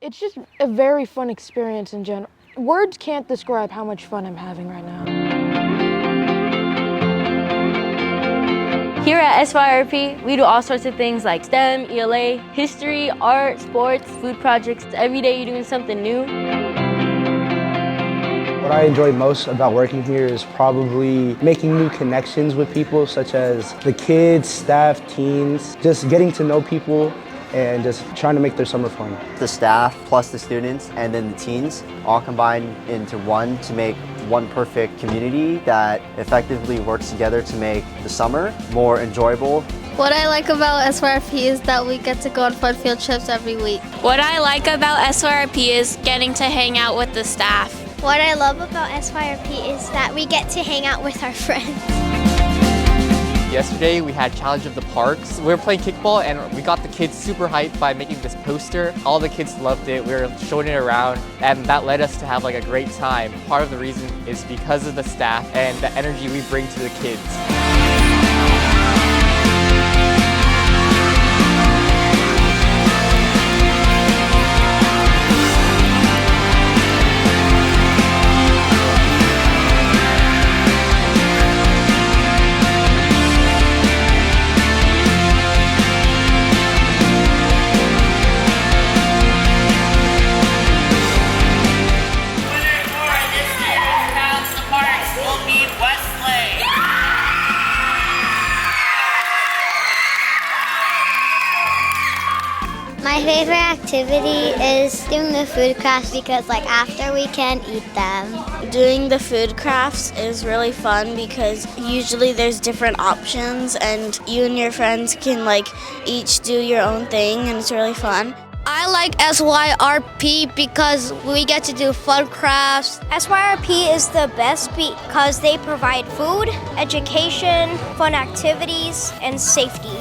It's just a very fun experience in general. Words can't describe how much fun I'm having right now. Here at SYRP, we do all sorts of things like STEM, ELA, history, art, sports, food projects. Every day you're doing something new. What I enjoy most about working here is probably making new connections with people, such as the kids, staff, teens, just getting to know people and just trying to make their summer fun. The staff plus the students and then the teens all combine into one to make one perfect community that effectively works together to make the summer more enjoyable. What I like about SYRP is that we get to go on fun field trips every week. What I like about SYRP is getting to hang out with the staff. What I love about SYRP is that we get to hang out with our friends. Yesterday we had Challenge of the Parks. We were playing kickball and we got the kids super hyped by making this poster. All the kids loved it. We were showing it around and that led us to have like a great time. Part of the reason is because of the staff and the energy we bring to the kids. My favorite activity is doing the food crafts because after we can eat them. Doing the food crafts is really fun because usually there's different options and you and your friends can each do your own thing and it's really fun. I like SYRP because we get to do fun crafts. SYRP is the best because they provide food, education, fun activities, and safety.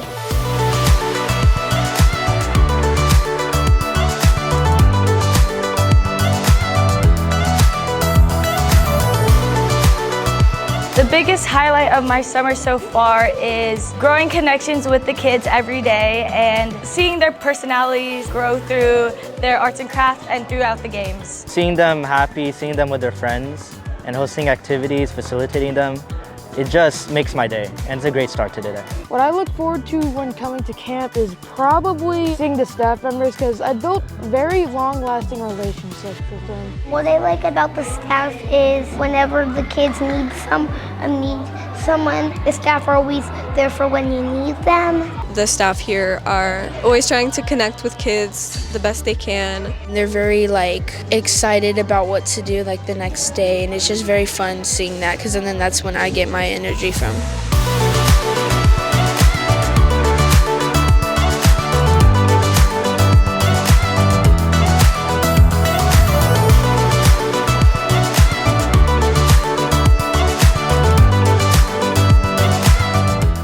The biggest highlight of my summer so far is growing connections with the kids every day and seeing their personalities grow through their arts and crafts and throughout the games. Seeing them happy, seeing them with their friends, and hosting activities, facilitating them, it just makes my day, and it's a great start to the day. What I look forward to when coming to camp is probably seeing the staff members because I built very long-lasting relationships with them. What I like about the staff is whenever the kids need someone, the staff are always there for when you need them. The staff here are always trying to connect with kids the best they can. They're very excited about what to do the next day, and it's just very fun seeing that because then that's when I get my energy from.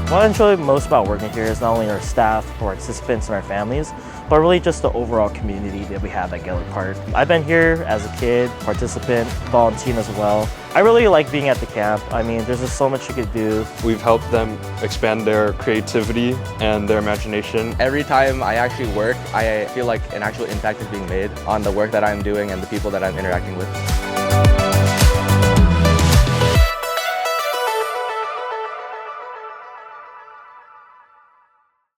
What I enjoy most about working here is not only our staff, our participants, and our families, but really just the overall community that we have at Gaelic Park. I've been here as a kid, participant, volunteer as well. I really like being at the camp. I mean, there's just so much you could do. We've helped them expand their creativity and their imagination. Every time I actually work, I feel like an actual impact is being made on the work that I'm doing and the people that I'm interacting with.